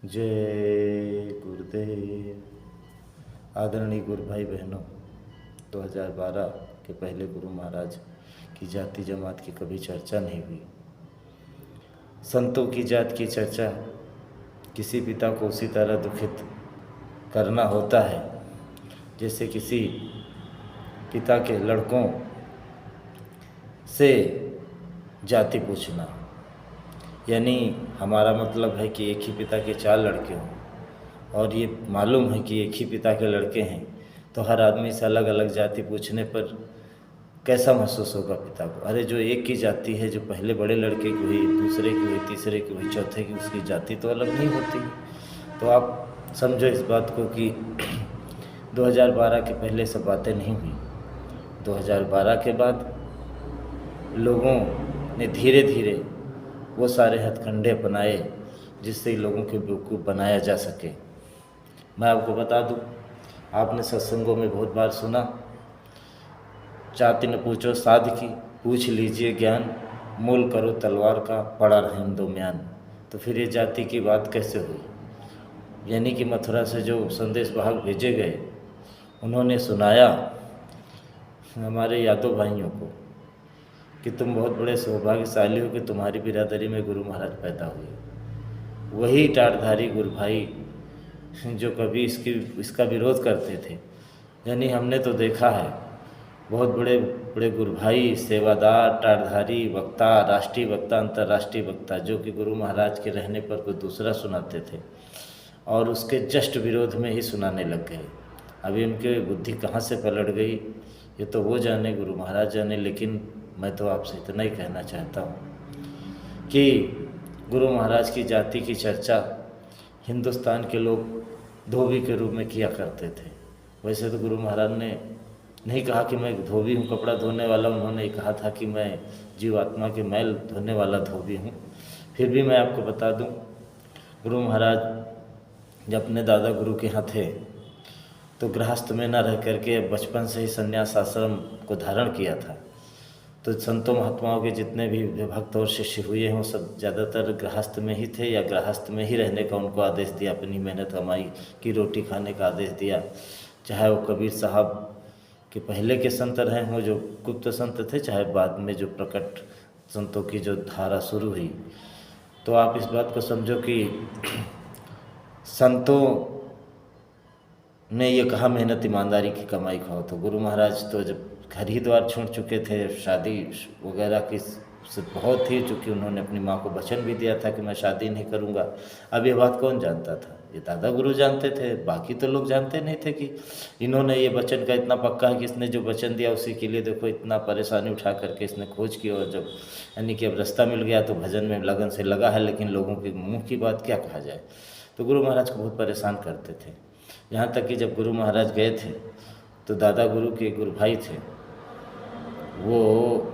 जय गुरुदेव। आदरणीय गुरु भाई बहनों, 2012 के पहले गुरु महाराज की जाति जमात की कभी चर्चा नहीं हुई। संतों की जात की चर्चा किसी पिता को उसी तरह दुखित करना होता है जैसे किसी पिता के लड़कों से जाति पूछना। यानी हमारा मतलब है कि एक ही पिता के 4 लड़के हों और ये मालूम है कि एक ही पिता के लड़के हैं, तो हर आदमी से अलग अलग जाति पूछने पर कैसा महसूस होगा पिता को। अरे जो एक की जाति है, जो पहले बड़े लड़के की हुई, दूसरे की हुई, तीसरे की हुई, चौथे की, उसकी जाति तो अलग नहीं होती। तो आप समझो इस बात को कि 2012 के पहले सब बातें नहीं हुई। 2012 के बाद लोगों ने धीरे धीरे वो सारे हथकंडे अपनाए जिससे लोगों को बेवकूफ़ बनाया जा सके। मैं आपको बता दूं, आपने सत्संगों में बहुत बार सुना, जाति न पूछो साध की, पूछ लीजिए ज्ञान, मोल करो तलवार का, पड़ा रहे दो म्यान। तो फिर ये जाति की बात कैसे हुई? यानी कि मथुरा से जो संदेश वाहक भेजे गए, उन्होंने सुनाया हमारे यादव भाइयों को कि तुम बहुत बड़े सौभाग्यशाली हो कि तुम्हारी बिरादरी में गुरु महाराज पैदा हुए। वही टाटधारी गुरु भाई जो कभी इसका विरोध करते थे। यानी हमने तो देखा है बहुत बड़े बड़े गुरु भाई, सेवादार, टाटधारी वक्ता, राष्ट्रीय वक्ता, अंतर्राष्ट्रीय वक्ता, जो कि गुरु महाराज के रहने पर कोई दूसरा सुनाते थे और उसके जस्ट विरोध में ही सुनाने लग गए। अभी उनकी बुद्धि कहाँ से पलट गई ये तो वो जाने, गुरु महाराज जाने। लेकिन मैं तो आपसे इतना ही कहना चाहता हूँ कि गुरु महाराज की जाति की चर्चा हिंदुस्तान के लोग धोबी के रूप में किया करते थे। वैसे तो गुरु महाराज ने नहीं कहा कि मैं धोबी हूँ, कपड़ा धोने वाला। उन्होंने कहा था कि मैं जीवात्मा के मैल धोने वाला धोबी हूँ। फिर भी मैं आपको बता दूँ, गुरु महाराज जब अपने दादा गुरु के यहाँ थे तो गृहस्थ में न रह करके बचपन से ही संन्यास आश्रम को धारण किया था। तो संतों महात्माओं के जितने भी भक्त और शिष्य हुए हैं वो सब ज़्यादातर गृहस्थ में ही थे या गृहस्थ में ही रहने का उनको आदेश दिया, अपनी मेहनत कमाई की रोटी खाने का आदेश दिया। चाहे वो कबीर साहब के पहले के संत रहे हों जो गुप्त संत थे, चाहे बाद में जो प्रकट संतों की जो धारा शुरू हुई। तो आप इस बात को समझो कि संतों ने ये कहा मेहनत ईमानदारी की कमाई खाओ। तो गुरु महाराज तो जब घर ही द्वार छोड़ चुके थे, शादी वगैरह की से बहुत ही, चूँकि उन्होंने अपनी माँ को वचन भी दिया था कि मैं शादी नहीं करूँगा। अब ये बात कौन जानता था? ये दादा गुरु जानते थे, बाकी तो लोग जानते नहीं थे कि इन्होंने ये वचन का इतना पक्का है कि इसने जो वचन दिया उसी के लिए देखो इतना परेशानी उठा करके इसने खोज की। और जब यानी कि अब रास्ता मिल गया तो भजन में लगन से लगा है, लेकिन लोगों के मुँह की बात क्या कहा जाए। तो गुरु महाराज को बहुत परेशान करते थे। यहाँ तक कि जब गुरु महाराज गए थे तो दादा गुरु के गुरु भाई थे, वो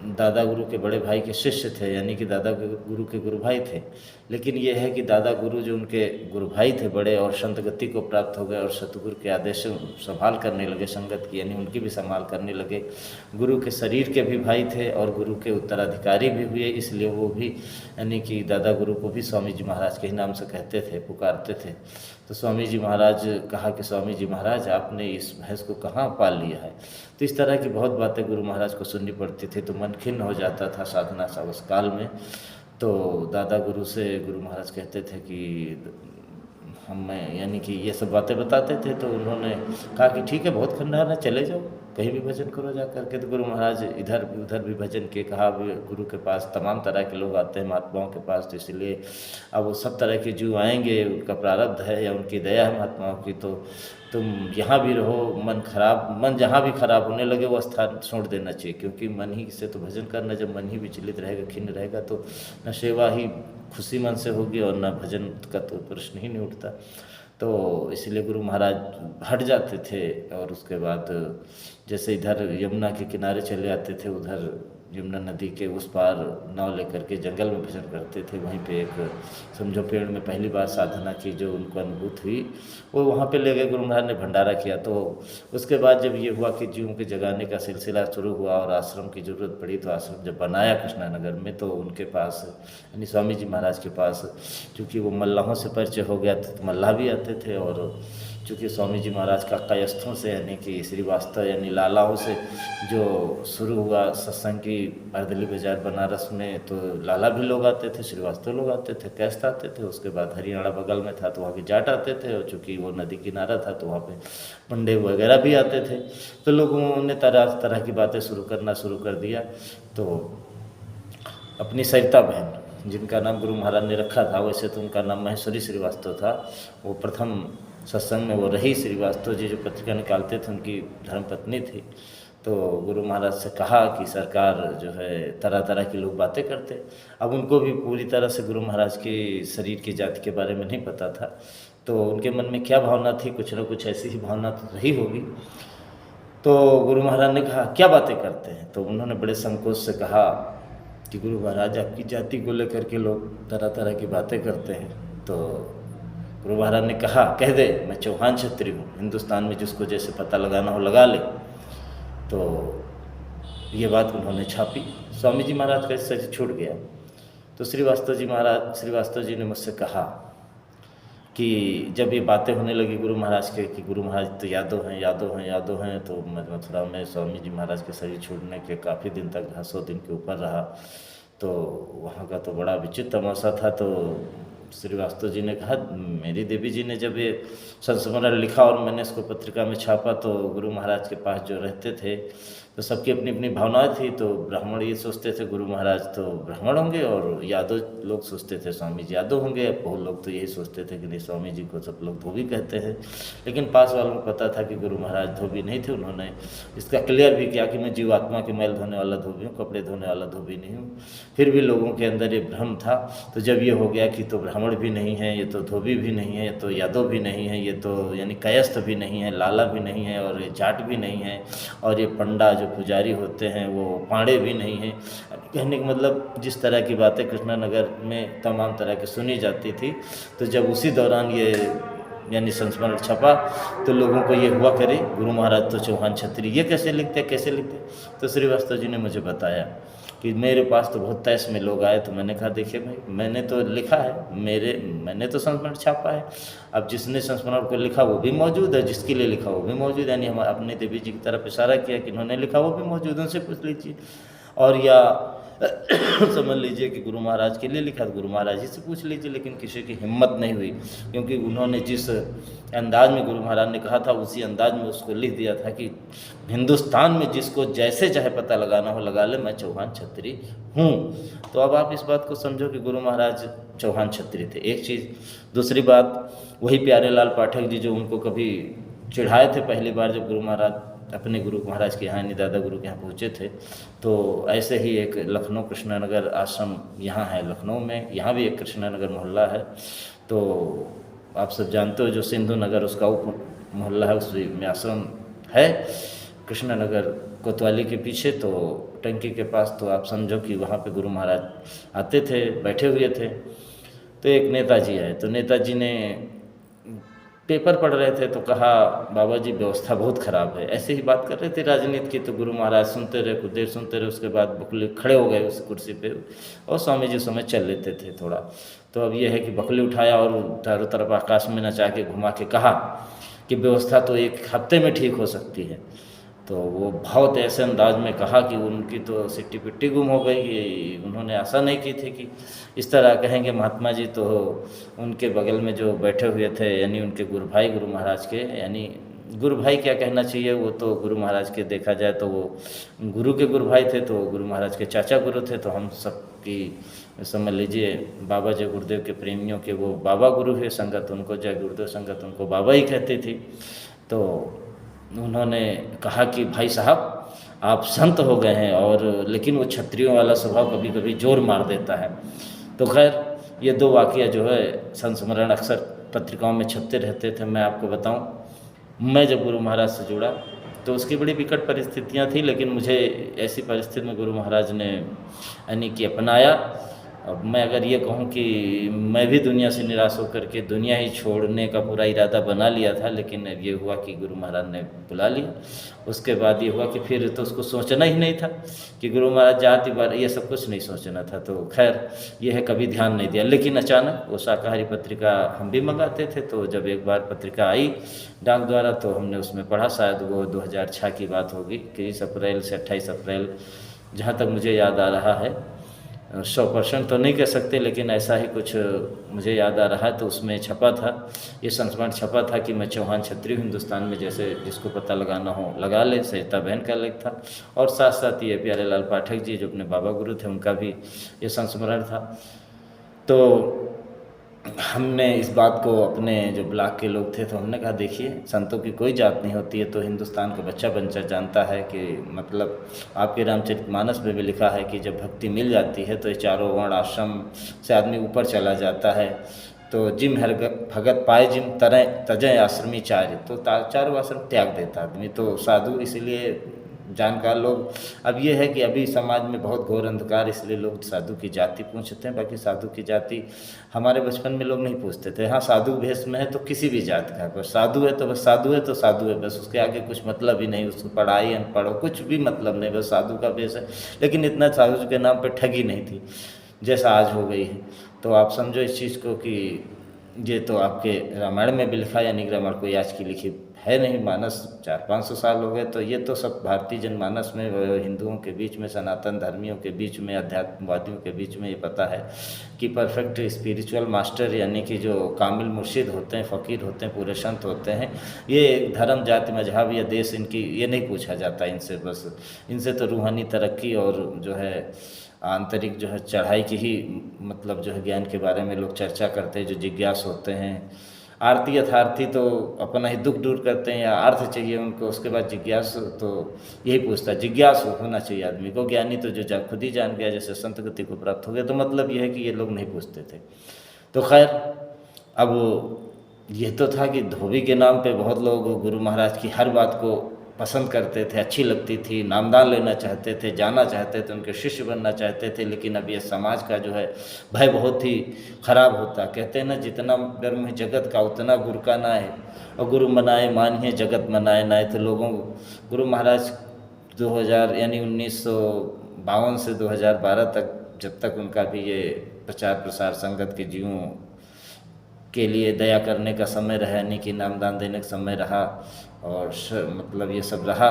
दादा गुरु के बड़े भाई के शिष्य थे, यानी कि दादा गुरु के गुरु भाई थे। लेकिन ये है कि दादा गुरु जो उनके गुरु भाई थे बड़े, और संत गति को प्राप्त हो गए और सतगुरु के आदेश संभाल करने लगे, संगत की यानी उनकी भी संभाल करने लगे। गुरु के शरीर के भी भाई थे और गुरु के उत्तराधिकारी भी हुए, इसलिए वो भी यानी कि दादा गुरु को भी स्वामी जी महाराज के ही नाम से कहते थे, पुकारते थे। तो स्वामी जी महाराज कहा कि स्वामी जी महाराज आपने इस भैंस को कहाँ पाल लिया है। तो इस तरह की बहुत बातें गुरु महाराज को सुननी पड़ती थी, तो मन खिन्न हो जाता था साधना उस काल में। तो दादा गुरु से गुरु महाराज कहते थे कि हमें यानी कि ये सब बातें बताते थे। तो उन्होंने कहा कि ठीक है, बहुत खंडहर है, चले जाओ कहीं भी भजन करो जा करके। तो गुरु महाराज इधर भी उधर भी भजन किए। कहा गुरु के पास तमाम तरह के लोग आते हैं महात्माओं के पास, तो इसलिए अब वो सब तरह के जीव आएंगे, उनका प्रारब्ध है या उनकी दया है महात्माओं की। तो तुम यहाँ भी रहो, मन जहाँ भी खराब होने लगे वो स्थान छोड़ देना चाहिए, क्योंकि मन ही से तो भजन करना। जब मन ही विचलित रहेगा, खिन्न रहेगा, तो न सेवा ही खुशी मन से होगी और न भजन का तो प्रश्न ही नहीं उठता। तो इसलिए गुरु महाराज हट जाते थे और उसके बाद जैसे इधर यमुना के किनारे चले आते थे, उधर यमुना नदी के उस पार नाव लेकर के जंगल में भजन करते थे। वहीं पे एक समझो पेड़ में पहली बार साधना की जो उनको अनुभूति हुई, वो वहाँ पे ले गए, गुरु महाराज ने भंडारा किया। तो उसके बाद जब ये हुआ कि जीवों के जगाने का सिलसिला शुरू हुआ और आश्रम की ज़रूरत पड़ी, तो आश्रम जब बनाया कृष्णानगर में, तो उनके पास यानी स्वामी जी महाराज के पास, चूँकि वो मल्लाहों से परिचय हो गया था, तो मल्लाह भी आते थे। और चूँकि स्वामी जी महाराज का कायस्थों से यानी कि श्रीवास्तव यानी लालाओं से जो शुरू हुआ सत्संग की बारदली बाजार बनारस में, तो लाला भी लोग आते थे, श्रीवास्तव लोग आते थे, कैस्त आते थे। उसके बाद हरियाणा बगल में था तो वहाँ के जाट आते थे, और चूँकि वो नदी किनारा था तो वहाँ पे पंडे वगैरह भी आते थे। तो लोगों ने तरह तरह की बातें करना शुरू कर दिया। तो अपनी सरिता बहन, जिनका नाम गुरु महाराज ने रखा था, वैसे तो उनका नाम महेश्वरी श्रीवास्तव था, वो प्रथम सत्संग में वो रही। श्रीवास्तव जी जो पत्रिका निकालते थे उनकी धर्मपत्नी थी। तो गुरु महाराज से कहा कि सरकार जो है तरह तरह की लोग बातें करते। अब उनको भी पूरी तरह से गुरु महाराज की शरीर की जाति के बारे में नहीं पता था, तो उनके मन में क्या भावना थी, कुछ न कुछ ऐसी ही भावना तो रही होगी। तो गुरु महाराज ने कहा क्या बातें करते हैं, तो उन्होंने बड़े संकोच से कहा कि गुरु महाराज आपकी जाति को लेकर के लोग तरह तरह की बातें करते हैं। तो गुरु महाराज ने कहा कह दे मैं चौहान क्षत्रिय हूँ, हिंदुस्तान में जिसको जैसे पता लगाना हो लगा ले। तो ये बात उन्होंने छापी। स्वामी जी महाराज का इससे छूट गया। तो श्रीवास्तव जी ने मुझसे कहा कि जब ये बातें होने लगी गुरु महाराज के कि गुरु महाराज तो यादव हैं, तो मथुरा में स्वामी जी महाराज के शरीर छूटने के काफ़ी दिन तक 100 दिन के ऊपर रहा। तो वहाँ का तो बड़ा विचित्र तमाशा था। तो श्रीवास्तव जी ने कहा मेरी देवी जी ने जब ये संस्मरण लिखा और मैंने इसको पत्रिका में छापा, तो गुरु महाराज के पास जो रहते थे तो सबकी अपनी अपनी भावनाएं थी। तो ब्राह्मण ये सोचते थे गुरु महाराज तो ब्राह्मण होंगे, और यादव लोग सोचते थे स्वामी जी यादव होंगे। बहुत लोग तो यही सोचते थे कि नहीं, स्वामी जी को सब लोग धोबी कहते हैं। लेकिन पास वालों को पता था कि गुरु महाराज धोबी नहीं थे। उन्होंने इसका क्लियर भी किया कि मैं जीवात्मा की मैल धोने वाला धोबी हूँ, कपड़े धोने वाला धोबी नहीं हूँ। फिर भी लोगों के अंदर ये भ्रम था। तो जब ये हो गया कि तो ब्राह्मण भी नहीं है, ये तो धोबी भी नहीं है, ये तो यादव भी नहीं है, ये तो यानी कायस्थ भी नहीं है, लाला भी नहीं है, और ये जाट भी नहीं है, और ये पंडा जो पुजारी होते हैं वो पांडे भी नहीं हैं। कहने का मतलब जिस तरह की बातें कृष्णानगर में तमाम तरह की सुनी जाती थी, तो जब उसी दौरान ये यानी संस्मरण छपा तो लोगों को ये हुआ करे गुरु महाराज तो चौहान क्षत्रिय, ये कैसे लिखते। तो श्रीवास्तव जी ने मुझे बताया कि मेरे पास तो बहुत तैस में लोग आए। तो मैंने कहा देखिए भाई, मैंने तो लिखा है, मैंने तो संस्मरण छापा है। अब जिसने संस्मरण को लिखा वो भी मौजूद है, जिसके लिए लिखा वो भी मौजूद है। यानी हम अपने देवी जी की तरफ इशारा किया कि उन्होंने लिखा वो भी मौजूद, उनसे पूछ लीजिए। और या समझ लीजिए कि गुरु महाराज के लिए लिखा तो गुरु महाराज जी से पूछ लीजिए। लेकिन किसी की हिम्मत नहीं हुई, क्योंकि उन्होंने जिस अंदाज में गुरु महाराज ने कहा था उसी अंदाज में उसको लिख दिया था कि हिंदुस्तान में जिसको जैसे चाहे पता लगाना हो लगा ले, मैं चौहान क्षत्रिय हूँ। तो अब आप इस बात को समझो कि गुरु महाराज चौहान क्षत्रिय थे, एक चीज़। दूसरी बात, वही प्यारे लाल पाठक जी जो उनको कभी चिढ़ाए थे पहली बार जब गुरु महाराज अपने गुरु महाराज के यहाँ यानी दादा गुरु के यहाँ पहुँचे थे। तो ऐसे ही एक लखनऊ कृष्णानगर आश्रम यहाँ है लखनऊ में, यहाँ भी एक कृष्णानगर मोहल्ला है। तो आप सब जानते हो जो सिंधु नगर उसका उप मोहल्ला है, उसमें आश्रम है कृष्णानगर कोतवाली के पीछे, तो टंकी के पास। तो आप समझो कि वहाँ पे गुरु महाराज आते थे, बैठे हुए थे। तो एक नेताजी आए, तो नेताजी ने पेपर पढ़ रहे थे, तो कहा बाबा जी व्यवस्था बहुत ख़राब है। ऐसे ही बात कर रहे थे राजनीति की। तो गुरु महाराज सुनते रहे, कुछ देर सुनते रहे, उसके बाद बकुले खड़े हो गए उस कुर्सी पे, और स्वामी जी समय चल लेते थे थोड़ा। तो अब यह है कि बकुले उठाया और चारों तरफ आकाश में नचा के घुमा के कहा कि व्यवस्था तो एक हफ्ते में ठीक हो सकती है। तो वो बहुत ऐसे अंदाज में कहा कि उनकी तो सिट्टी पिट्टी गुम हो गई। उन्होंने आशा नहीं की थी कि इस तरह कहेंगे महात्मा जी। तो उनके बगल में जो बैठे हुए थे यानी उनके गुरु भाई गुरु महाराज के, यानी गुरु भाई क्या कहना चाहिए, वो तो गुरु महाराज के देखा जाए तो वो गुरु के गुरु भाई थे, तो गुरु महाराज के चाचा गुरु थे। तो हम सब की समझ लीजिए बाबा जय गुरुदेव के प्रेमियों के वो बाबा गुरु है, संगत उनको जय गुरुदेव संगत उनको बाबा ही कहती थी। तो उन्होंने कहा कि भाई साहब आप संत हो गए हैं, और लेकिन वो क्षत्रियों वाला स्वभाव कभी कभी जोर मार देता है। तो खैर ये दो वाक़या जो है संस्मरण अक्सर पत्रिकाओं में छपते रहते थे। मैं आपको बताऊं, मैं जब गुरु महाराज से जुड़ा तो उसकी बड़ी विकट परिस्थितियाँ थी, लेकिन मुझे ऐसी परिस्थिति में गुरु महाराज ने यानी कि अपनाया। अब मैं अगर ये कहूँ कि मैं भी दुनिया से निराश होकर के दुनिया ही छोड़ने का पूरा इरादा बना लिया था, लेकिन ये हुआ कि गुरु महाराज ने बुला लिया। उसके बाद ये हुआ कि फिर तो उसको सोचना ही नहीं था कि गुरु महाराज जाति बार, ये सब कुछ नहीं सोचना था। तो खैर ये है, कभी ध्यान नहीं दिया। लेकिन अचानक वो शाकाहारी पत्रिका हम भी मंगाते थे, तो जब एक बार पत्रिका आई डाक द्वारा तो हमने उसमें पढ़ा, शायद वो 2006 की बात होगी, 30 अप्रैल से 28 अप्रैल, जहाँ तक मुझे याद आ रहा है। 100% तो नहीं कह सकते, लेकिन ऐसा ही कुछ मुझे याद आ रहा है। तो उसमें छपा था, ये संस्मरण छपा था कि मैं चौहान क्षत्रिय हिंदुस्तान में, जैसे जिसको पता लगाना हो लगा ले, सरिता बहन का लेख था। और साथ साथ ये प्यारे लाल पाठक जी जो अपने बाबा गुरु थे, उनका भी ये संस्मरण था। तो हमने इस बात को अपने जो ब्लॉक के लोग थे, तो हमने कहा देखिए, संतों की कोई जात नहीं होती है। तो हिंदुस्तान का बच्चा बच्चा जानता है कि मतलब आपके रामचरितमानस में भी लिखा है कि जब भक्ति मिल जाती है तो ये चारों वर्ण आश्रम से आदमी ऊपर चला जाता है। तो जिम हर भगत पाए जिम तरह तजय आश्रमी चार्य, तो चारों आश्रम त्याग देता आदमी। तो साधु इसलिए जानकार लोग, अब ये है कि अभी समाज में बहुत घोर अंधकार, इसलिए लोग साधु की जाति पूछते हैं। बाकी साधु की जाति हमारे बचपन में लोग नहीं पूछते थे। हाँ, साधु भेष में है तो किसी भी जात का है, बस साधु है तो बस साधु है तो साधु है, बस उसके आगे कुछ मतलब ही नहीं, उसको पढ़ाई अनपढ़ कुछ भी मतलब नहीं, बस साधु का भेष है। लेकिन इतना साधु के नाम पर ठगी नहीं थी जैसा आज हो गई है। तो आप समझो इस चीज़ को कि ये तो आपके रामायण में भी लिखा, यानी रामायण कोई आज की लिखी है नहीं, मानस 400-500 साल हो गए। तो ये तो सब भारतीय जनमानस में, हिंदुओं के बीच में, सनातन धर्मियों के बीच में, अध्यात्मवादियों के बीच में ये पता है कि परफेक्ट स्पिरिचुअल मास्टर, यानी कि जो कामिल मुर्शिद होते हैं, फ़कीर होते हैं, पूरे संत होते हैं, ये धर्म जाति मजहब या देश इनकी ये नहीं पूछा जाता इनसे। बस इनसे तो रूहानी तरक्की और जो है आंतरिक जो है चढ़ाई की ही मतलब जो है ज्ञान के बारे में लोग चर्चा करते हैं, जो जिज्ञास होते हैं। आरती यथार्थी तो अपना ही दुख दूर करते हैं, या अर्थ चाहिए उनको, उसके बाद जिज्ञास तो यही पूछता है, जिज्ञास होना चाहिए आदमी को। ज्ञानी तो जो खुद ही जान गया, जैसे संत गति को प्राप्त हो गया। तो मतलब ये है कि ये लोग नहीं पूछते थे। तो खैर अब ये तो था कि धोबी के नाम पे बहुत लोग गुरु महाराज की हर बात को पसंद करते थे, अच्छी लगती थी, नामदान लेना चाहते थे, जाना चाहते थे, उनके शिष्य बनना चाहते थे। लेकिन अब ये समाज का जो है भय बहुत ही खराब होता। कहते हैं ना, जितना धर्म है जगत का उतना गुरु का ना है, और गुरु मनाए मानिए जगत मनाए ना है। तो लोगों गुरु महाराज 2000 यानी 1952 से 2012 तक, जब तक उनका भी ये प्रचार प्रसार संगत के जीवों के लिए दया करने का समय रहा, यानी कि नामदान देने का समय रहा, और मतलब ये सब रहा।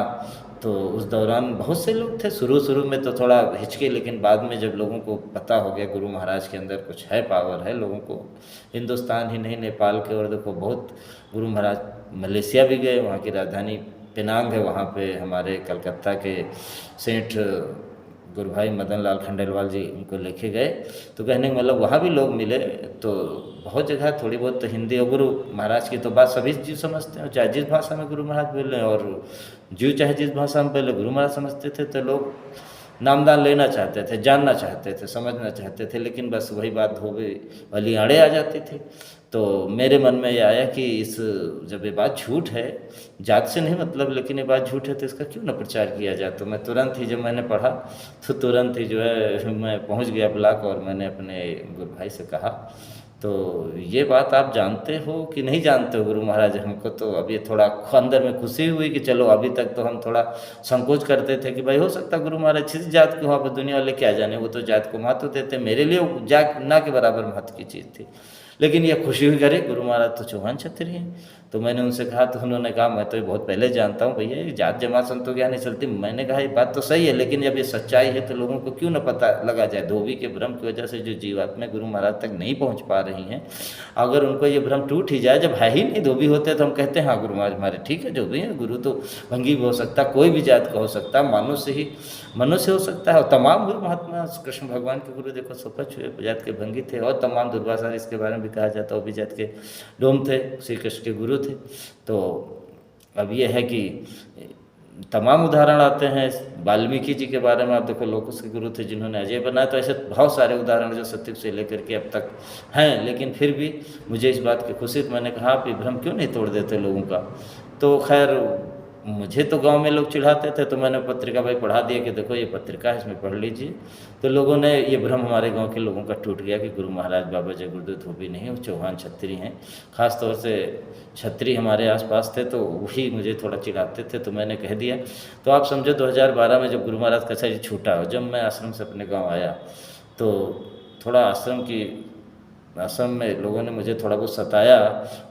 तो उस दौरान बहुत से लोग थे, शुरू में तो थोड़ा हिचके, लेकिन बाद में जब लोगों को पता हो गया गुरु महाराज के अंदर कुछ है, पावर है, लोगों को हिंदुस्तान ही नहीं, नेपाल के, और देखो बहुत गुरु महाराज मलेशिया भी गए, वहाँ की राजधानी पेनांग है, वहाँ पे हमारे कलकत्ता के सेठ गुरु भाई मदन लाल खंडेलवाल जी उनको लेके गए। तो कहने का मतलब वहाँ भी लोग मिले। तो बहुत जगह थोड़ी बहुत तो हिंदी और गुरु महाराज की तो बात सभी जीव समझते हैं, चाहे जिस भाषा में गुरु महाराज बोल रहे हैं, और जीव चाहे जिस भाषा में पहले गुरु महाराज समझते थे। तो लोग नामदान लेना चाहते थे, जानना चाहते थे, समझना चाहते थे, लेकिन बस वही बात धोबे वाली आड़े आ जाती थी। तो मेरे मन में ये आया कि इस जब ये बात झूठ है, जात से नहीं मतलब, लेकिन ये बात झूठ है तो इसका क्यों ना प्रचार किया जाए। तो मैं तुरंत ही, जब मैंने पढ़ा तो तुरंत ही जो है मैं पहुंच गया ब्लॉक, और मैंने अपने गुरु भाई से कहा, तो ये बात आप जानते हो कि नहीं जानते हो गुरु महाराज? हमको तो अभी थोड़ा अंदर में खुशी हुई कि चलो, अभी तक तो हम थोड़ा संकोच करते थे कि भाई हो सकता गुरु महाराज किसी जात के, वहाँ पर दुनिया वाले क्या जाने, वो तो जात को महत्व देते, मेरे लिए जात ना के बराबर महत्व की चीज़ थी। लेकिन यह खुशी हुई, करे गुरु महाराज तो चौहान क्षत्रिय हैं। तो मैंने उनसे कहा, तो उन्होंने कहा मैं तो ये बहुत पहले जानता हूँ भैया, ये जात जमात संतों क्या नहीं चलती। मैंने कहा ये बात तो सही है, लेकिन जब ये सच्चाई है तो लोगों को क्यों ना पता लगा जाए। धोबी के भ्रम की वजह से जो जीवात्मा गुरु महाराज तक नहीं पहुँच पा रही हैं, अगर उनको ये भ्रम टूट ही जाए, जब है ही नहीं धोबी होते तो हम कहते हैं हाँ गुरु महाराज हमारे ठीक है, जो भी है गुरु तो भंगी भी हो सकता, कोई भी जात का हो सकता, मनुष्य हो सकता है। और तमाम गुरु महात्मा कृष्ण भगवान के गुरु देखो स्वपच हुए जात के भंगी थे, और तमाम दुर्वासा इसके बारे में भी कहा जाता है, वो भी जात के डोम थे, श्री कृष्ण के गुरु थे। तो अब ये है कि तमाम उदाहरण आते हैं। वाल्मीकि जी के बारे में आप देखो, लोकुस के गुरु थे जिन्होंने अजय बनाया। तो ऐसे बहुत सारे उदाहरण जो सत्युग से लेकर के अब तक हैं, लेकिन फिर भी मुझे इस बात की खुशी, मैंने कहा आप ये भ्रम क्यों नहीं तोड़ देते लोगों का। तो खैर मुझे तो गांव में लोग चिढ़ाते थे, तो मैंने पत्रिका भाई पढ़ा दिया कि देखो ये पत्रिका है, इसमें पढ़ लीजिए। तो लोगों ने, ये भ्रम हमारे गांव के लोगों का टूट गया कि गुरु महाराज बाबा जय गुरुदेव धोबी नहीं, वो चौहान छत्री हैं। ख़ास तौर से छत्री हमारे आसपास थे, तो वही मुझे थोड़ा चिढ़ाते थे, तो मैंने कह दिया। तो आप समझो 2012 में जब गुरु महाराज का शरीर छूटा, जब मैं आश्रम से अपने गाँव आया, तो थोड़ा आश्रम में लोगों ने मुझे थोड़ा बहुत सताया।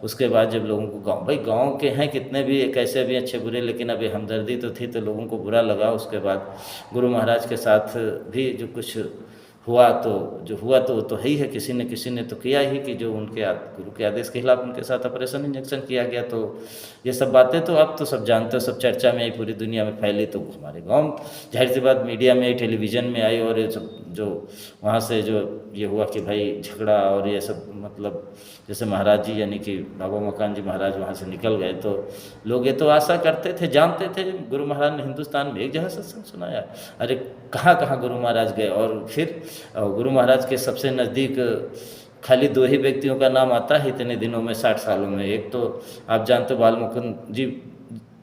उसके बाद जब लोगों को गांव के हैं कितने भी, कैसे भी अच्छे बुरे, लेकिन अभी हमदर्दी तो थी, तो लोगों को बुरा लगा। उसके बाद गुरु महाराज के साथ भी जो कुछ हुआ, तो वो तो है ही है, किसी ने तो किया ही, कि जो उनके गुरु के आदेश के खिलाफ उनके साथ ऑपरेशन इंजेक्शन किया गया। तो ये सब बातें तो आप तो सब जानते हो, सब चर्चा में आई, पूरी दुनिया में फैली। तो हमारे गांव जाहिर सी बात मीडिया में आई, टेलीविज़न में आई, और ये सब जो वहाँ से जो ये हुआ कि भाई झगड़ा और ये सब, मतलब जैसे महाराज जी यानी कि बाबा मकान जी महाराज वहाँ से निकल गए, तो लोग ये तो आशा करते थे, जानते थे गुरु महाराज ने हिंदुस्तान में एक जगह सत्संग सुनाया। अरे कहाँ गुरु महाराज गए। और फिर गुरु महाराज के सबसे नज़दीक खाली 2 ही व्यक्तियों का नाम आता है इतने दिनों में, 60 सालों में। एक तो आप जानते हो बाल मुकुंद जी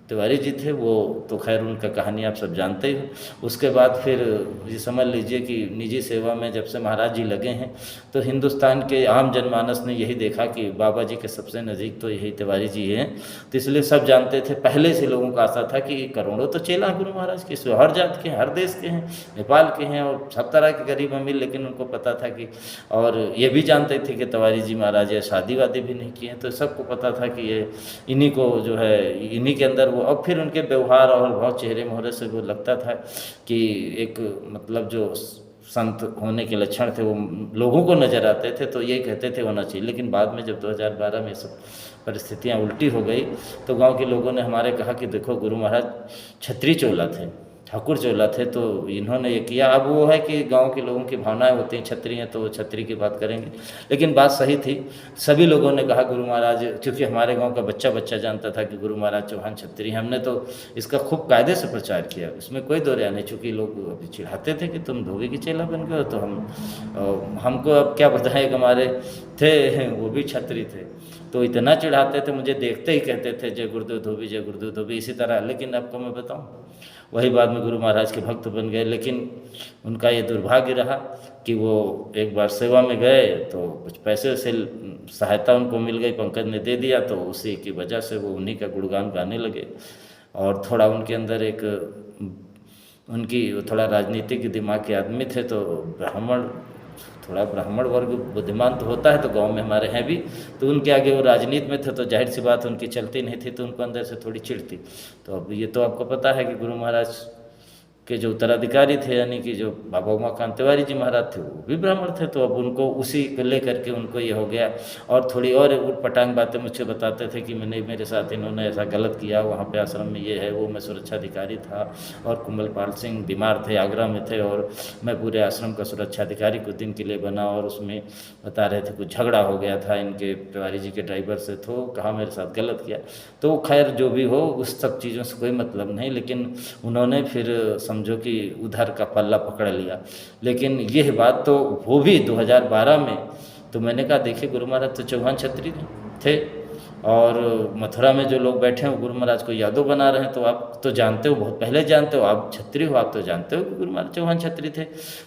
तिवारी जी थे, वो तो खैर उनका कहानी आप सब जानते ही हो। उसके बाद फिर ये समझ लीजिए कि निजी सेवा में जब से महाराज जी लगे हैं, तो हिंदुस्तान के आम जनमानस ने यही देखा कि बाबा जी के सबसे नज़दीक तो यही तिवारी जी हैं। तो इसलिए सब जानते थे, पहले से लोगों का आशा था कि करोड़ों तो चेला गुरु महाराज के, इसमें हर जात के हैं, हर देश के हैं, नेपाल के हैं और सब तरह के गरीब अमीर। लेकिन उनको पता था कि, और ये भी जानते थे कि तिवारी जी महाराज ये शादी वादी भी नहीं किए हैं, तो सबको पता था कि ये इन्हीं को जो है, इन्हीं के अंदर और फिर उनके व्यवहार और भाव, चेहरे मोहरे से वो लगता था कि एक मतलब जो संत होने के लक्षण थे वो लोगों को नज़र आते थे, तो ये कहते थे होना चाहिए। लेकिन बाद में जब 2012 में सब परिस्थितियाँ उल्टी हो गई, तो गांव के लोगों ने हमारे कहा कि देखो गुरु महाराज छत्री चोला थे, ठाकुर चोला थे, तो इन्होंने ये किया। अब वो है कि गांव के लोगों की भावनाएं होती हैं, छत्री हैं तो वो छत्री की बात करेंगे, लेकिन बात सही थी। सभी लोगों ने कहा गुरु महाराज, क्योंकि हमारे गांव का बच्चा जानता था कि गुरु महाराज चौहान छत्री हैं। हमने तो इसका खूब कायदे से प्रचार किया, इसमें कोई दो राय नहीं। चूँकि लोग अभी चिढ़ाते थे कि तुम धोबी की चेला बन गए हो, तो हमको अब क्या बताएं, हमारे थे वो भी छत्री थे, तो इतना चिढ़ाते थे, मुझे देखते ही कहते थे जय गुरुदेव धोबी, जय गुरुदेव धोबी, इसी तरह। लेकिन आपको मैं बताऊं, वही बाद में गुरु महाराज के भक्त बन गए। लेकिन उनका ये दुर्भाग्य रहा कि वो एक बार सेवा में गए, तो कुछ पैसे से सहायता उनको मिल गई, पंकज ने दे दिया, तो उसी की वजह से वो उन्हीं का गुणगान गाने लगे। और थोड़ा उनके अंदर एक उनकी थोड़ा राजनीतिक दिमाग के आदमी थे, तो ब्राह्मण वर्ग बुद्धिमान तो होता है, तो गांव में हमारे हैं भी, तो उनके आगे वो राजनीति में थे, तो जाहिर सी बात उनकी चलती नहीं थी, तो उनको अंदर से थोड़ी चिढ़ थी। तो अब ये तो आपको पता है कि गुरु महाराज के जो उत्तराधिकारी थे, यानी कि जो बाबा उमाकांत तिवारी जी महाराज थे, वो भी ब्राह्मण थे, तो अब उनको उसी को लेकर के उनको ये हो गया। और थोड़ी और उटपटांग बातें मुझे बताते थे कि मैंने, मेरे साथ इन्होंने ऐसा गलत किया, वहाँ पे आश्रम में ये है वो, मैं सुरक्षा अधिकारी था और कुंभलपाल सिंह बीमार थे, आगरा में थे, और मैं पूरे आश्रम का सुरक्षा अधिकारी कुछ दिन के लिए बना, और उसमें बता रहे थे कुछ झगड़ा हो गया था इनके तिवारी जी के ड्राइवर से, तो कहा मेरे साथ गलत किया। तो खैर जो भी हो, उस सब चीज़ों से कोई मतलब नहीं, लेकिन उन्होंने फिर समझो कि उधर का पल्ला पकड़ लिया। लेकिन यह बात तो वो भी 2012 में, तो मैंने कहा देखिए गुरु महाराज तो चौहान छत्री थे, और मथुरा में जो लोग बैठे हैं वो गुरु महाराज को यादव बना रहे हैं, तो आप तो जानते हो, बहुत पहले जानते हो, आप छत्री हो, आप तो जानते हो कि गुरु महाराज चौहान छत्री थे।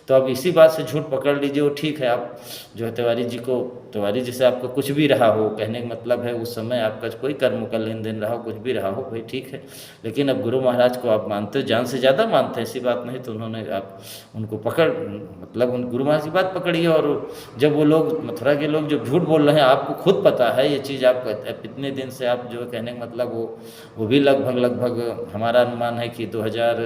तो अब इसी बात से झूठ पकड़ लीजिए, वो ठीक है। आप जो है तिवारी जी से आपका कुछ भी रहा हो, कहने का मतलब है उस समय आपका कोई कर्म का लेन देन रहा हो, कुछ भी रहा हो, भाई ठीक है। लेकिन अब गुरु महाराज को आप मानते हो, जान से ज़्यादा मानते हैं, ऐसी बात नहीं। तो उन्होंने आप उनको मतलब उन गुरु महाराज की बात पकड़ी, और जब वो लोग मथुरा के लोग जो झूठ बोल रहे हैं, आपको खुद पता है ये चीज़, आप इतने दिन से आप जो कहने का मतलब वो भी लगभग हमारा अनुमान है कि 2000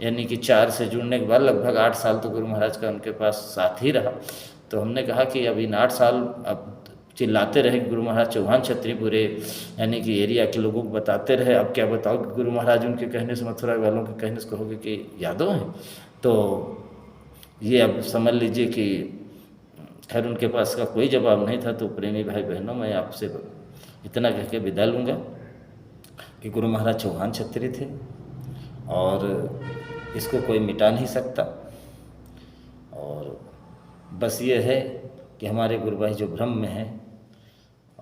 यानी कि 4 से जुड़ने के बाद लगभग 8 साल तो गुरु महाराज का उनके पास साथ ही रहा। तो हमने कहा कि अब इन 8 साल अब चिल्लाते रहे गुरु महाराज चौहान छत्री, पूरे यानी कि एरिया के लोगों को बताते रहे। अब क्या बताओ कि गुरु महाराज उनके कहने से, मथुरा वालों के कहने से कहोगे कि यादव हैं, तो ये अब समझ लीजिए कि खैर उनके पास का कोई जवाब नहीं था। तो प्रेमी भाई बहनों, मैं आपसे इतना कह के विदा लूँगा कि गुरु महाराज चौहान छत्री थे, और इसको कोई मिटा नहीं सकता। और बस ये है कि हमारे गुरु भाई जो भ्रम में हैं,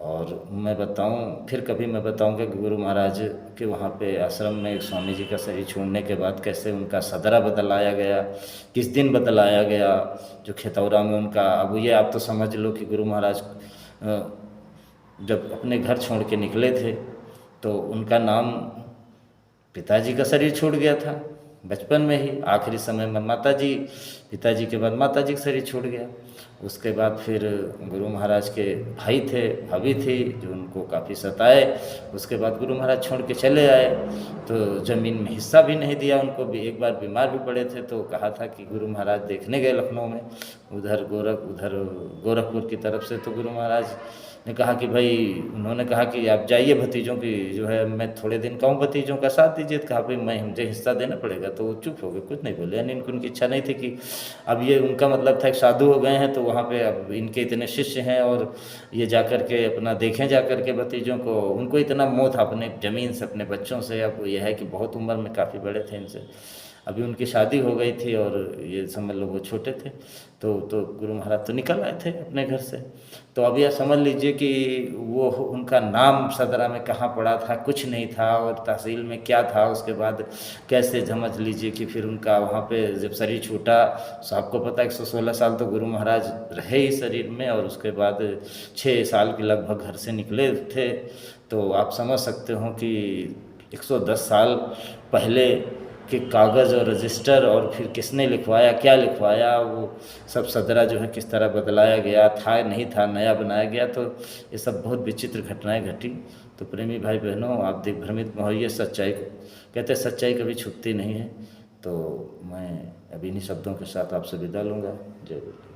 और मैं बताऊं, फिर कभी मैं बताऊंगा कि गुरु महाराज के वहाँ पे आश्रम में स्वामी जी का शरीर छोड़ने के बाद कैसे उनका सदरा बदलाया गया, किस दिन बदलाया गया, जो खेतौरा में उनका, अब ये आप तो समझ लो कि गुरु महाराज जब अपने घर छोड़ के निकले थे तो उनका नाम, पिताजी का शरीर छूट गया था बचपन में ही, आखिरी समय में माताजी, पिताजी के बाद माताजी का शरीर छूट गया। उसके बाद फिर गुरु महाराज के भाई थे, भाभी थी, जो उनको काफ़ी सताए। उसके बाद गुरु महाराज छोड़ के चले आए तो ज़मीन में हिस्सा भी नहीं दिया उनको भी। एक बार बीमार भी पड़े थे तो कहा था कि गुरु महाराज देखने गए लखनऊ में, उधर गोरखपुर की तरफ से, तो गुरु महाराज ने कहा कि भाई, उन्होंने कहा कि आप जाइए, भतीजों की जो है मैं थोड़े दिन का हूँ, भतीजों का साथ दीजिए। तो कहा भाई मैं, मुझे हिस्सा देना पड़ेगा। तो वो चुप हो गए, कुछ नहीं बोले। यानी उनकी इच्छा नहीं थी कि, अब ये उनका मतलब था कि साधु हो गए हैं तो वहाँ पे अब इनके इतने शिष्य हैं और ये जाकर के अपना देखें जाकर के भतीजों को। उनको इतना मोह था अपने ज़मीन से, अपने बच्चों से। अब यह है कि बहुत उम्र में काफ़ी बड़े थे इनसे, अभी उनकी शादी हो गई थी और ये समझ लो वो छोटे थे। तो गुरु महाराज तो निकल आए थे अपने घर से। तो अब यह समझ लीजिए कि वो उनका नाम सदरा में कहाँ पड़ा था, कुछ नहीं था, और तहसील में क्या था। उसके बाद कैसे समझ लीजिए कि फिर उनका वहाँ पे जब शरीर छूटा, सबको पता है 116 साल तो गुरु महाराज रहे ही शरीर में, और उसके बाद 6 साल के लगभग घर से निकले थे। तो आप समझ सकते हो कि 110 साल पहले के कागज़ और रजिस्टर, और फिर किसने लिखवाया, क्या लिखवाया, वो सब सदरा जो है किस तरह बदलाया गया था, नहीं था, नया बनाया गया। तो ये सब बहुत विचित्र घटनाएं घटी। तो प्रेमी भाई बहनों, आप दिग्भ्रमित न होइए, सच्चाई कहते हैं, सच्चाई कभी छुपती नहीं है। तो मैं अभी इन्हीं शब्दों के साथ आपसे विदा लूँगा। जय गुरु।